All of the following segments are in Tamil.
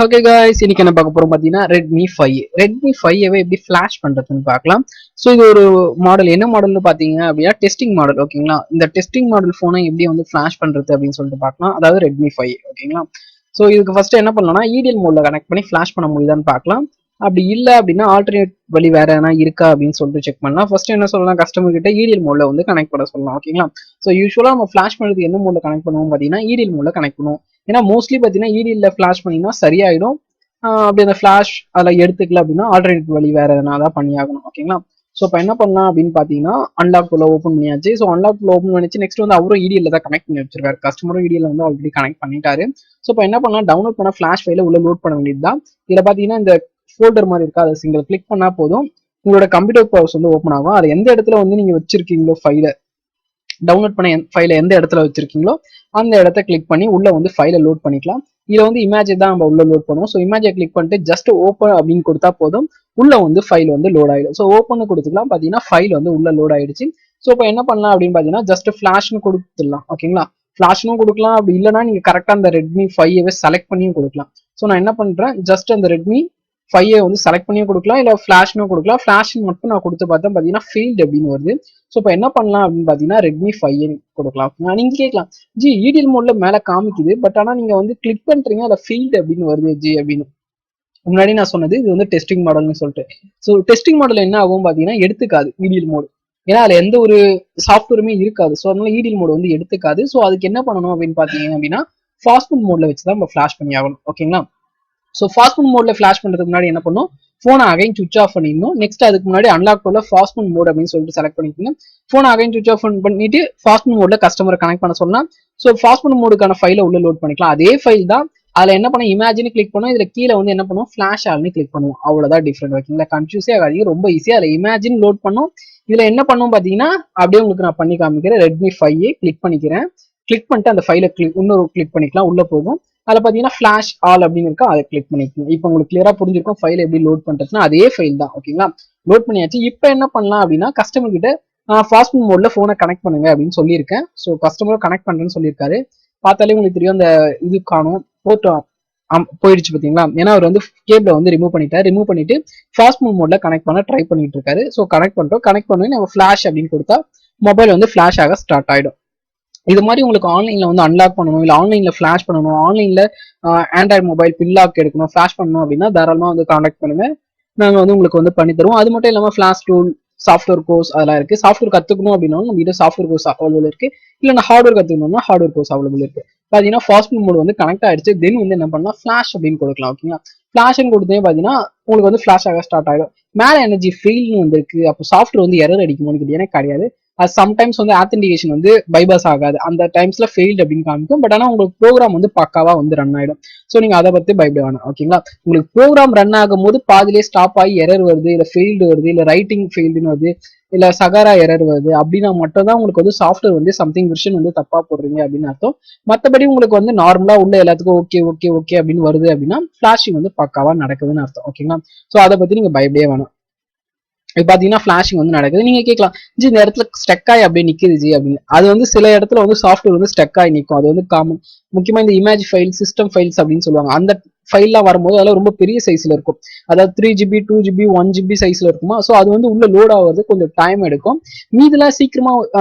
ஓகே காய்ஸ், இன்னைக்கு என்ன பார்க்க போறோம் பார்த்தீங்கன்னா ரெட்மி 5 எப்படி ஃபிளாஷ் பண்றதுன்னு பார்க்கலாம். ஸோ இது ஒரு மாடல். என்ன மாடல்னு பார்த்தீங்க அப்படின்னா டெஸ்டிங் மாடல். ஓகேங்களா, இந்த டெஸ்டிங் மாடல் ஃபோனை எப்படி வந்து ஃபிளாஷ் பண்றது அப்படின்னு சொல்லிட்டு பார்க்கலாம். அதாவது ரெட்மி 5. ஓகேங்களா, ஸோ இதுக்கு ஃபர்ஸ்ட் என்ன பண்ணலாம்னா EDL மோட்ல கனெக்ட் பண்ணி ஃபிளாஷ் பண்ண முடியுதான்னு பார்க்கலாம். அப்படி இல்லை அப்படின்னா ஆல்டர்னேட் வழி வேற எதனா இருக்கா அப்படின்னு சொல்லிட்டு செக் பண்ணலாம். ஃபர்ஸ்ட் என்ன சொல்லலாம், கஸ்டமர் கிட்ட EDL மோட்ல வந்து கனெக்ட் பண்ண சொல்லலாம். ஓகேங்களா, ஸோ யூஸ்வலா நம்ம ஃபிளாஷ் பண்ணுறது என்ன மோட்ல கனெக்ட் பண்ணுவோம் பார்த்தீங்கன்னா EDL மோட்ல கனெக்ட் பண்ணுவோம். ஏன்னா மோஸ்ட்லி பார்த்தீங்கன்னா EDL ஃபிளாஷ் பண்ணிங்கன்னா சரியாயிடும். அப்படி அந்த ஃபிளாஷ் அதில் எடுத்துக்கல அப்படின்னா ஆல்டர்னேட் வழி வேற எதனா தான் பண்ணி ஆகணும். ஓகேங்களா, ஸோ இப்போ என்ன பண்ணலாம் அப்படின்னு பார்த்தீங்கன்னா அன்லாக் உள்ள ஓப்பன் பண்ணியாச்சு. ஸோ அன்லாக் உள்ள ஓப்பன் பண்ணிச்சு. நெக்ஸ்ட் வந்து அவரும் EDL தான் கனெக்ட் பண்ணி வச்சிருக்காரு. கஸ்டமரும் EDL வந்து ஆல்ரெடி கனெக்ட் பண்ணிட்டாரு. ஸோ இப்போ என்ன பண்ணலாம், டவுன்லோட் பண்ண ஃபிளாஷ் ஃபைல உள்ள லோட் பண்ண வேண்டியது தான். இதில் பார்த்தீங்கன்னா இந்த ஃபோல்டர் மாதிரி இருக்கா, அதை சிங்கிள் கிளிக் பண்ணா போதும் உங்களோட கம்ப்யூட்டர் ப்ரௌசர் வந்து ஓப்பன் ஆகும். அது எந்த இடத்துல வந்து நீங்க வச்சிருக்கீங்களோ ஃபைலை, டவுன்லோட் பண்ண ஃபைலை எந்த இடத்துல வச்சிருக்கீங்களோ அந்த இடத்த கிளிக் பண்ணி உள்ள வந்து ஃபைலை லோட் பண்ணிக்கலாம். இதுல வந்து இமேஜ் தான் நம்ம உள்ள லோட் பண்ணுவோம். ஸோ இமேஜை கிளிக் பண்ணிட்டு ஜஸ்ட் ஓப்பன் அப்படின்னு கொடுத்தா போதும், உள்ள வந்து ஃபைல் வந்து லோட் ஆயிடும். ஸோ ஓப்பன் கொடுத்துக்கலாம். பார்த்தீங்கன்னா ஃபைல் வந்து உள்ள லோட் ஆயிடுச்சு. ஸோ இப்போ என்ன பண்ணலாம் அப்படின்னு பார்த்தீங்கன்னா ஜஸ்ட் ஃபிளாஷ்னு கொடுத்துடலாம். ஓகேங்களா, ஃபிளாஷ்னும் கொடுக்கலாம். அப்படி இல்லைன்னா நீங்க கரெக்டாக அந்த ரெட்மி 5 செலக்ட் பண்ணியும் கொடுக்கலாம். ஸோ நான் என்ன பண்றேன், ஜஸ்ட் அந்த ரெட்மி 5 வந்து செலக்ட் பண்ணியும் கொடுக்கலாம், இல்லை ஃபிளாஷ்னும் கொடுக்கலாம். ஃபிளாஷ் மட்டும் நான் கொடுத்து பார்த்தா பார்த்தீங்கன்னா ஃபீல்டு அப்படின்னு வருது. ஸோ இப்போ என்ன பண்ணலாம் அப்படின்னு பார்த்தீங்கன்னா ரெட்மி 5 கொடுக்கலாம். நீங்க கேட்கலாம், ஜி EDL மோட்ல மேலே காமிக்குது, பட் ஆனால் நீங்க வந்து கிளிக் பண்றீங்க அதில் ஃபீல்டு அப்படின்னு வருது ஜி அப்படின்னு. முன்னாடி நான் சொன்னது இது வந்து டெஸ்டிங் மாடல்னு சொல்லிட்டு. ஸோ டெஸ்டிங் மாடல் என்ன ஆகும் பார்த்தீங்கன்னா எடுத்துக்காது EDL மோடு. ஏன்னா அதில் எந்த ஒரு சாஃப்ட்வேருமே இருக்காது. ஸோ அதனால EDL மோடு வந்து எடுத்துக்காது. ஸோ அதுக்கு என்ன பண்ணணும் அப்படின்னு பார்த்தீங்க அப்படின்னா ஃபாஸ்ட் மோட்ல வச்சு தான் நம்ம ஃபிளாஷ் பண்ணி ஆகணும். ஓகேங்களா, ஸோ ஃபாஸ்ட் மோட்ல ஃபிளாஷ் பண்றதுக்கு முன்னாடி என்ன பண்ணும், ஃபோனை அகைன் சுவிச் ஆஃப் பண்ணிடணும். நெக்ஸ்ட் அதுக்கு முன்னாடி அன்லாக் உள்ள ஃபாஸ்ட் மோட் அப்படின்னு சொல்லிட்டு செலக்ட் பண்ணிக்கோங்க. ஃபோனை அகைன் சுவிச் ஆஃப் பண்ணிட்டு ஃபாஸ்ட் மோட்ல கஸ்டமரை கனெக்ட் பண்ண சொல்லலாம். ஸோ ஃபாஸ்ட் மோடுக்கான ஃபைலை உள்ள லோட் பண்ணிக்கலாம். அதே ஃபைல் தான். அதுல என்ன பண்ண, இமேஜின் கிளிக் பண்ணும். இதுல கீழே வந்து என்ன பண்ணுவோம், ஃபிளாஷ் ஆல்னு கிளிக் பண்ணுவோம். அவ்வளவுதான் டிஃபரெண்ட். ஓகேங்களா, கன்ஃபியூஸே ஆகாதீங்க, ரொம்ப ஈஸியா. அதுல இமேஜின் லோட் பண்ணும். இதுல என்ன பண்ணும் பாத்தீங்கன்னா அப்படியே உங்களுக்கு நான் பண்ணி காமிக்கிறேன். ரெட்மி 5 கிளிக் பண்ணிக்கிறேன். கிளிக் பண்ணிட்டு அந்த ஃபைலை இன்னொரு கிளிக் பண்ணிக்கலாம், உள்ள போகும். அதில் பார்த்தீங்கன்னா ஃபிளாஷ் ஆல் அப்படின்னு இருக்கா, அதை கிளிக் பண்ணிக்கணும். இப்போ உங்களுக்கு கிளியரா புரிஞ்சிருக்கும் ஃபைல் எப்படி லோட் பண்றதுன்னா அதே ஃபைல் தான். ஓகேங்களா, லோட் பண்ணியாச்சு. இப்போ என்ன பண்ணலாம் அப்படின்னா கஸ்டமர் கிட்ட ஃபாஸ்ட் மோட்ல ஃபோனை கனெக்ட் பண்ணுங்க அப்படின்னு சொல்லியிருக்கேன். ஸோ கஸ்டமர் கனெக்ட் பண்றேன்னு சொல்லியிருக்காரு. பார்த்தாலே உங்களுக்கு தெரியும் அந்த இது காணும் போட்டோம் போயிடுச்சு பார்த்தீங்களா. ஏன்னா அவர் வந்து கேபிள வந்து ரிமூவ் பண்ணிட்டு ஃபாஸ்ட் மோட்ல கனெக்ட் பண்ண ட்ரை பண்ணிட்டு இருக்காரு. ஸோ கனெக்ட் பண்ணி நம்ம ஃபிளாஷ் அப்படின்னு கொடுத்தா மொபைல் வந்து ஃபிளாஷ் ஆக ஸ்டார்ட் ஆயிடும். இது மாதிரி உங்களுக்கு ஆன்லைன்ல வந்து அன்லாக் பண்ணணும், இல்லை ஆன்லைன்ல ஃபிளாஷ் பண்ணணும், ஆன்லைன்ல ஆண்ட்ராய்டு மொபைல் பின் லாக் எடுக்கணும், ஃபிளாஷ் பண்ணணும் அப்படின்னா தாராளமா வந்து கான்டாக்ட் பண்ணுங்க. நாங்கள் வந்து உங்களுக்கு வந்து பண்ணி தருவோம். அது மட்டும் இல்லாமல் ஃபிளாஷ் டூல், சாஃப்ட்வேர் கோர்ஸ் அதெல்லாம் இருக்கு. சாஃப்ட்வேர் கத்துக்கணும் அப்படின்னா நம்ம கிட்ட சாஃப்ட்வேர் கோர்ஸ் அவைலபிள் இருக்கு. இல்லை நான் ஹார்ட்வேர் கத்துக்கணும்னா ஹார்ட்வேர் கோர்ஸ் அவைலபிள் இருக்கு. பார்த்தீங்கன்னா ஃபாஸ்ட் மோட் வந்து கனெக்ட் ஆயிடுச்சு. தென் வந்து என்ன பண்ணலாம், ஃபிளாஷ் அப்படின்னு கொடுக்கலாம். ஓகேங்களா, ஃபிளாஷ்னு கொடுத்தே பார்த்தீங்கன்னா உங்களுக்கு வந்து ஃபிளாஷ் ஆக ஸ்டார்ட் ஆகிடும். மேலே எனர்ஜி ஃபெயில்னு வந்திருக்கு. அப்போ சாஃப்ட்வேர் வந்து எரர் அடிக்குமோன்னு கேட்டீங்கன்னா கிடையாது. அது சம்டைம்ஸ் வந்து ஆத்தென்டிகேஷன் வந்து பைபாஸ் ஆகாது. அந்த டைம்ஸ்ல ஃபெயில்டு அப்படின்னு காமிக்கும். பட் ஆனால் உங்களுக்கு ப்ரோக்ராம் வந்து பக்காவா வந்து ரன் ஆயிடும். ஸோ நீங்க அதை பத்தி பயப்பட வேணாம். ஓகேங்களா, உங்களுக்கு ப்ரோக்ராம் ரன் ஆகும் போது பாதிலே ஸ்டாப் ஆகி எரர் வருது, இல்லை ஃபெயில்டு வருது, இல்லை ரைட்டிங் ஃபெயில்டுன்னு வருது, இல்லை சகாரா எரர் வருது அப்படின்னா மட்டும் தான் உங்களுக்கு வந்து சாஃப்ட்வேர் வந்து சம்திங் வெர்ஷன் வந்து தப்பா போடுறீங்க அப்படின்னு அர்த்தம். மற்றபடி உங்களுக்கு வந்து நார்மலா உள்ள எல்லாத்துக்கும் ஓகே ஓகே ஓகே அப்படின்னு வருது அப்படின்னா ஃபிளாஷிங் வந்து பக்காவா நடக்குதுன்னு அர்த்தம். ஓகேங்களா, ஸோ அதை பத்தி நீங்க பயப்படவே வேணாம். இப்போ பார்த்தீங்கன்னா ஃபிளாஷிங் வந்து நடக்குது. நீங்க கேட்கலாம், ஜி இந்த இடத்துல ஸ்டக் ஆகி அப்படியே நிக்குது ஜி அப்படின்னு. அது வந்து சில இடத்துல வந்து சாஃப்ட்வேர் வந்து ஸ்டக் ஆகி நிற்கும். அது வந்து காமன். முக்கியமா இந்த இமேஜ் ஃபைல், சிஸ்டம் ஃபைல்ஸ் அப்படின்னு சொல்லுவாங்க. அந்த ஃபைல்லாம் வரும்போது அதெல்லாம் ரொம்ப பெரிய சைஸ்ல இருக்கும். அதாவது 3GB 2GB 1GB சைஸ்ல இருக்குமா. ஸோ அது வந்து உள்ள லோட் ஆகுறது கொஞ்சம் டைம் எடுக்கும். மீதெல்லாம் சீக்கிரமா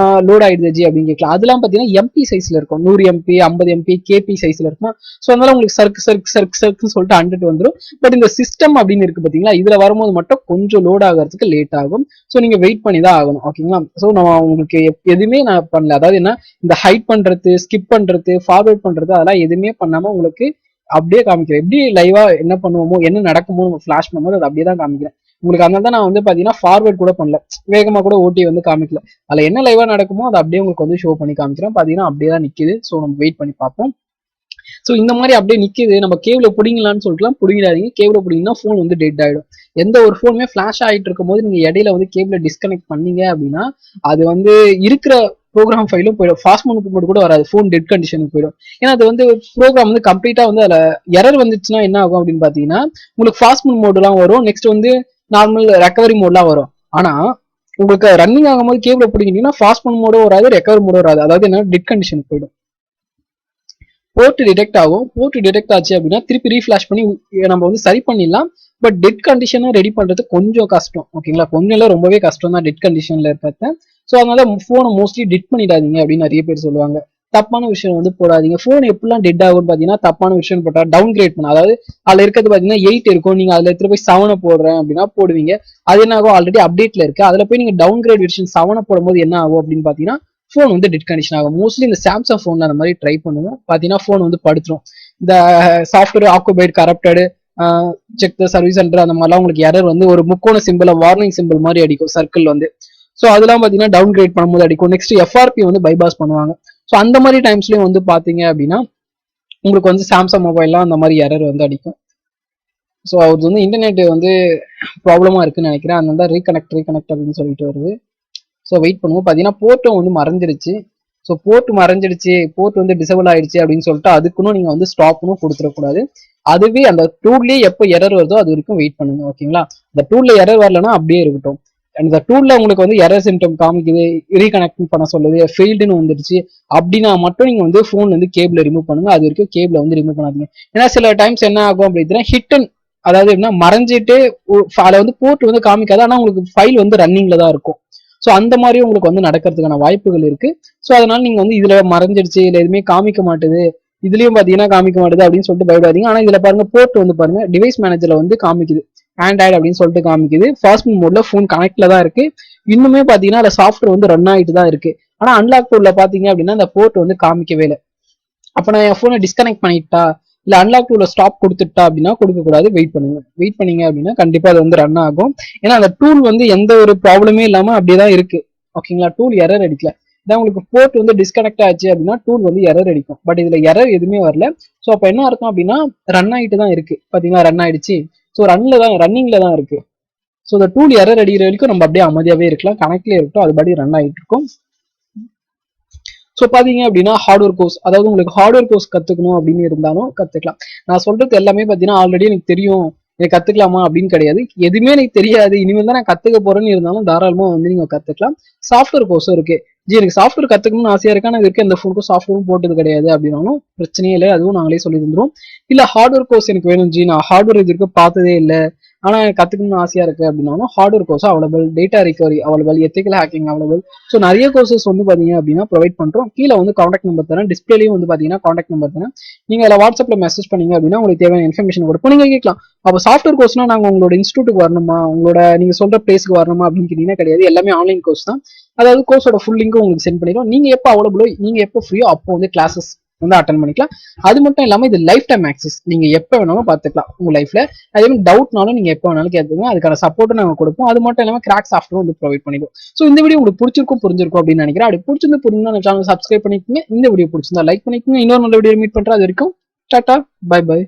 லோட் ஆயிடுது ஜி அப்படின்னு கேட்கலாம். அதெல்லாம் பார்த்தீங்கன்னா MP சைஸ்ல இருக்கும். 100 MP 50 MP KP சைஸ்ல இருக்குமா. ஸோ அதனால உங்களுக்கு சர்க்குன்னு சொல்லிட்டு 100 வந்துடும். பட் இந்த சிஸ்டம் அப்படின்னு இருக்கு பார்த்தீங்களா, இதுல வரும்போது மட்டும் கொஞ்சம் லோட் ஆகிறதுக்கு லேட் ஆகும். ஸோ நீங்க வெயிட் பண்ணி தான் ஆகணும். ஓகேங்களா, ஸோ நம்ம உங்களுக்கு எதுவுமே நான் பண்ணல. அதாவது என்ன, இந்த ஹைட் பண்றது, ஸ்கிப் பண்றது, ஃபார்வர்ட் பண்றது அதெல்லாம் எதுவுமே பண்ணாம உங்களுக்கு அப்படியே காமிக்கிறேன். எப்படி லைவா என்ன பண்ணுவோமோ, என்ன நடக்குமோ நம்ம ஃபிளாஷ் பண்ணும்போது அது அப்படியே தான் காமிக்கிறேன் உங்களுக்கு. அதனால தான் நான் வந்து பாத்தீங்கன்னா ஃபார்வர்ட் கூட பண்ணல, வேகமா கூட ஓட்டி வந்து காமிக்கல. அதுல என்ன லைவா நடக்குமோ அதை அப்படியே உங்களுக்கு வந்து ஷோ பண்ணி காமிக்கிறேன். பாத்தீங்கன்னா அப்படியே தான் நிக்குது. ஸோ நம்ம வெயிட் பண்ணி பார்ப்போம். ஸோ இந்த மாதிரி அப்படியே நிக்குது. நம்ம கேபிள பிடிங்கலான்னு சொல்லிட்டுலாம் பிடிங்காதீங்க. கேபிள பிடிங்கன்னா ஃபோன் வந்து டெட் ஆயிடும். எந்த ஒரு ஃபோனுமே ஃபிளாஷ் ஆகிட்டு இருக்கும் போது நீங்க இடையில வந்து கேபிள டிஸ்கனெக்ட் பண்ணீங்க அப்படின்னா அது வந்து இருக்கிற ப்ரோக்ராம் ஃபைலும் போயிடும். ஃபாஸ்ட் மோட் கூட வராது, ஃபோன் டெட் கண்டிஷனுக்கு போயிடும். ஏன்னா அது வந்து ப்ரோக்ராம் வந்து கம்ப்ளீட்டா வந்து அதுல எரர் வந்துச்சுன்னா என்ன ஆகும் அப்படின்னு பாத்தீங்கன்னா உங்களுக்கு ஃபாஸ்ட் மோட்லாம் வரும். நெக்ஸ்ட் வந்து நார்மல் ரெக்கவரி மோட்லாம் வரும். ஆனா உங்களுக்கு ரன்னிங் ஆகும்போது கேபிள பிடிக்கிட்டீங்கன்னா ஃபாஸ்ட் மோடும் வராது, ரெக்கவரி மோடும் வராது. அதாவது என்ன, டெட் கண்டிஷனுக்கு போயிடும். போர்ட் டிடெக்ட் ஆகும். போர்ட் டிடெக்ட் ஆச்சு அப்படின்னா திருப்பி ரீஃபிளாஷ் பண்ணி நம்ம வந்து சரி பண்ணிடலாம். பட் டெட் கண்டிஷனை ரெடி பண்றது கொஞ்சம் கஷ்டம். ஓகேங்களா, கொஞ்சம் இல்லை ரொம்பவே கஷ்டம் தான் டெட் கண்டிஷன்ல இருக்கிறத. ஸோ அதனால போனை மோஸ்ட்லி டெட் பண்ணிடாதீங்க அப்படின்னு நிறைய பேர் சொல்லுவாங்க. தப்பான விஷயம் வந்து போடாதீங்க. போன் எப்படிலாம் டெட் ஆகும்னு பாத்தீங்கன்னா, தப்பான விஷயம் போட்டா டவுன் கிரேட் பண்ண, அதாவது அதுல இருக்கிறது பாத்தீங்கன்னா 8 இருக்கும், நீங்க அதுல எடுத்து போய் 7 போடுறேன் அப்படின்னா போடுவீங்க. அது என்ன ஆகும், ஆல்ரெடி அப்டேட்ல இருக்கு, அதுல போய் நீங்க டவுன் கிரேட் வெர்ஷன் 7 போடும்போது என்ன ஆகும் அப்படின்னு பாத்தீங்கன்னா போன் வந்து டெட் கண்டிஷன் ஆகும். மோஸ்ட்லி இந்த சாம்சங் போன்ல அந்த மாதிரி ட்ரை பண்ணுவோம், பாத்தீங்கன்னா போன் வந்து படுத்துரும். இந்த software occupied corrupted, check the service center அந்த மாதிரிலாம் உங்களுக்கு எரர் வந்து ஒரு முக்கோண சிம்பிள் வார்னிங் சிம்பிள் மாதிரி அடிக்கும் சர்க்கிள் வந்து. ஸோ அதெல்லாம் பாத்தீங்கன்னா டவுன் கிரேட் பண்ணும்போது அடிக்கும். நெக்ஸ்ட் எஃப்ஆர்பி வந்து பைபாஸ் பண்ணுவாங்க. ஸோ அந்த மாதிரி டைம்ஸ்லயும் வந்து பாத்தீங்க அப்படின்னா உங்களுக்கு வந்து சாம்சங் மொபைல்லாம் அந்த மாதிரி எரர் வந்து அடிக்கும். ஸோ அவருக்கு வந்து இன்டர்நெட் வந்து ப்ராப்ளமா இருக்குன்னு நினைக்கிறேன், அதனால ரீகனெக்ட் அப்படின்னு சொல்லிட்டு வருது. ஸோ வெயிட் பண்ணுவோம். பார்த்தீங்கன்னா போர்ட்டும் வந்து மறைஞ்சிருச்சு. ஸோ போர்ட் மறைஞ்சிடுச்சு, போர்ட் வந்து டிசபிள் ஆயிடுச்சு அப்படின்னு சொல்லிட்டு அதுக்குன்னு நீங்க வந்து ஸ்டாப்னும் கொடுத்துடக்கூடாது. அதுவே அந்த டூல்லேயே எப்போ எரர் வருதோ அது வரைக்கும் வெயிட் பண்ணுங்க. ஓகேங்களா, இந்த டூல்ல எரர் வரலன்னா அப்படியே இருக்கட்டும். அந்த டூல்ல உங்களுக்கு வந்து எரர் சிம்டம் காமிக்குது, ரீகனெக்ட் பண்ண சொல்லுது, ஃபெயில்டுன்னு வந்துருச்சு அப்படின்னா மட்டும் நீங்க வந்து போன்ல இருந்து கேபிள ரிமூவ் பண்ணுங்க. அது வரைக்கும் கேபிள வந்து ரிமூவ் பண்ணாதீங்க. ஏன்னா சில டைம்ஸ் என்ன ஆகும் அப்படின்னா ஹிட், அதாவது என்ன மறைஞ்சிட்டு அதை வந்து போர்ட் வந்து காமிக்காது, ஆனா உங்களுக்கு ஃபைல் வந்து ரன்னிங்ல தான் இருக்கும். ஸோ அந்த மாதிரி உங்களுக்கு வந்து நடக்கிறதுக்கான வாய்ப்புகள் இருக்கு. ஸோ அதனால நீங்க வந்து இதுல மறைஞ்சிடுச்சு, இல்ல எதுவுமே காமிக்க மாட்டுது, இதுலயும் பாத்தீங்கன்னா காமிக்க மாட்டுது அப்படின்னு சொல்லிட்டு பயப்படாதீங்க. ஆனா இதுல பாருங்க போர்ட் வந்து பாருங்க டிவைஸ் மேனேஜர்ல வந்து காமிக்குது, ஆண்ட்ராய்டு அப்படின்னு சொல்லிட்டு காமிக்குது. ஃபாஸ்ட் மோட்ல போன் கனெக்ட்ல தான் இருக்கு. இன்னுமே பாத்தீங்கன்னா அந்த சாஃப்ட்வேர் வந்து ரன் ஆகிட்டு தான் இருக்கு. ஆனா அன்லாக் டூல்ல பாத்தீங்க அப்படின்னா அந்த போர்ட் வந்து காமிக்கவே இல்லை. அப்ப நான் என் போனை டிஸ்கனெக்ட் பண்ணிட்டா இல்ல அன்லாக் டூல ஸ்டாப் கொடுத்துட்டா அப்படின்னா கொடுக்க கூடாது. வெயிட் பண்ணுங்க. வெயிட் பண்ணீங்க அப்படின்னா கண்டிப்பா அது வந்து ரன் ஆகும். ஏன்னா அந்த டூல் வந்து எந்த ஒரு ப்ராப்ளமே இல்லாம அப்படியேதான் இருக்கு. ஓகேங்களா, டூல் எரர் அடிக்கல. இதான் உங்களுக்கு போர்ட் வந்து டிஸ்கனெக்ட் ஆச்சு அப்படின்னா டூல் வந்து எரர் அடிக்கும். பட் இதுல எரர் எதுவுமே வரல. ஸோ அப்ப என்ன அர்த்தம் அப்படின்னா ரன் ஆகிட்டு தான் இருக்கு. பாத்தீங்களா, ரன் ஆயிடுச்சு. ஸோ ரன்னிங்ல தான் இருக்கு. ஸோ இந்த டூல் எரர் அடிக்கிற வரைக்கும் நம்ம அப்படியே அமைதியாவே இருக்கலாம், கனெக்ட்லேயே இருக்கட்டும், அது படி ரன் ஆகிட்டு இருக்கும். ஸோ பாத்தீங்க அப்படின்னா ஹார்ட்வேர் கோர்ஸ், அதாவது உங்களுக்கு ஹார்ட்வேர் கோர்ஸ் கத்துக்கணும் அப்படின்னு இருந்தாலும் கத்துக்கலாம். நான் சொல்றது எல்லாமே பாத்தீங்கன்னா ஆல்ரெடி எனக்கு தெரியும், எனக்கு கத்துக்கலாமா அப்படின்னு கிடையாது. எதுவுமே எனக்கு தெரியாது, இனிமேல் தான் நான் கத்துக்க போறேன்னு இருந்தாலும் தாராளமா வந்து நீங்க கத்துக்கலாம். சாஃப்ட்வேர் கோர்ஸும் இருக்கு. ஜி எனக்கு சாஃப்ட்வேர் கத்துக்கணும்னு ஆசையா இருக்கா, நான் இருக்க எந்த ஃபோனுக்கும் சாஃப்ட்வேரும் போட்டது கிடையாது அப்படின்னாலும் பிரச்சனையே இல்லை, அதுவும் நாங்களே சொல்லி தந்துரும். இல்ல ஹார்ட்வேர் கோர்ஸ் எனக்கு வேணும் ஜி, நான் ஹார்ட்வேர் இது வரைக்கும் பார்த்ததே இல்லை, ஆனா எனக்கு கத்துக்கணும்னு ஆசையா இருக்கு அப்படின்னாலும் hardware course available, data recovery available, ethical hacking available. So நிறைய கோர்சஸ் வந்து பாத்தீங்க அப்படின்னா ப்ரொவைட் பண்றோம். கீழே வந்து காண்டாக்ட் நம்பர் தரேன், டிஸ்பிளேலையும் வந்து பாத்தீங்கன்னா காண்டாக்ட் நம்பர் தரேன். நீங்க அதில் வாட்ஸ்அப்ல மெசேஜ் பண்ணீங்க அப்படின்னா உங்களுக்கு தேவையான இன்ஃபர்மேஷன் கொடுப்போம். நீங்க கேட்கலாம், அப்போ சாஃப்ட்வேர் கோர்ஸ்னா நாங்க உங்களோட இன்ஸ்டியூட்டுக்கு வரணுமா, உங்களோட நீங்க சொல்ற பிளேஸ்க்கு வரணுமா அப்படின்னு கேட்டீங்கன்னா கிடையாது, எல்லாமே ஆன்லைன் கோர்ஸ் தான். அதாவது கோர்ஸோட ஃபுல் லிங்க் உங்களுக்கு சென்ட் பண்ணிடுவோம். நீங்க எப்போ அவைலபிளோ, நீங்க எப்போ ஃப்ரீயோ அப்போ வந்து கிளாஸஸ் வந்து அட்டன் பண்ணிக்கலாம். அது மட்டும் இல்லாம இது லைஃப் டைம் ஆக்சஸ், நீங்க எப்ப வேணாலும் பாத்துக்கலாம் உங்க லைஃப்ல. அதே மாதிரி டவுட்னாலும் நீங்க எப்ப வேணாலும் கேட்டுங்க, அதுக்கான சப்போர்ட்டும் நாங்க கொடுப்போம். அது மட்டும் இல்லாம கிராக் சாஃப்ட்வேர் வந்து ப்ரொவைட் பண்ணிடுவோம். ஸோ இந்த வீடியோ உங்களுக்கு புரிஞ்சிருக்கும் அப்படின்னு நினைக்கிறேன். அப்படி பிடிச்சிருந்து புரிஞ்சுன்னா சேனல் சப்ஸ்கிரைப் பண்ணிக்கோங்க. இந்த வீடியோ பிடிச்சிருந்தா லைக் பண்ணிக்கோங்க. இன்னொரு நல்ல வீடியோ மீட் பண்றேன். அது வரைக்கும் டாடா, பை பை.